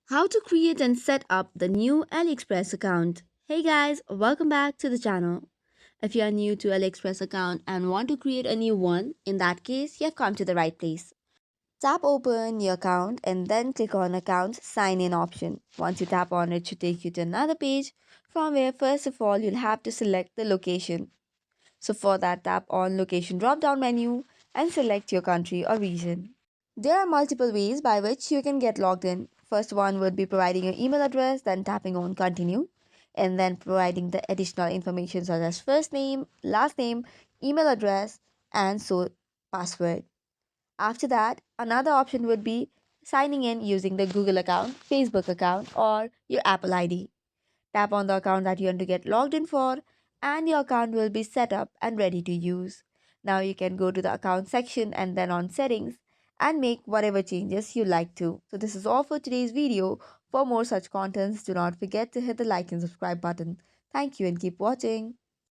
How to create and set up the new AliExpress account. Hey guys, welcome back to the channel. If you are new to AliExpress account and want to create a new one, in that case, you have come to the right place. Tap open your account and then click on account sign in option. Once you tap on it, it should take you to another page from where first of all you'll have to select the location. So for that, tap on location drop down menu and select your country or region. There are multiple ways by which you can get logged in. First one would be providing your email address, then tapping on continue, and then providing the additional information such as first name, last name, email address, and so password. After that, another option would be signing in using the Google account, Facebook account, or your Apple ID. Tap on the account that you want to get logged in for, and your account will be set up and ready to use. Now you can go to the account section and then on settings and make whatever changes you like to. So this is all for today's video. For more such contents, do not forget to hit the like and subscribe button. Thank you and keep watching.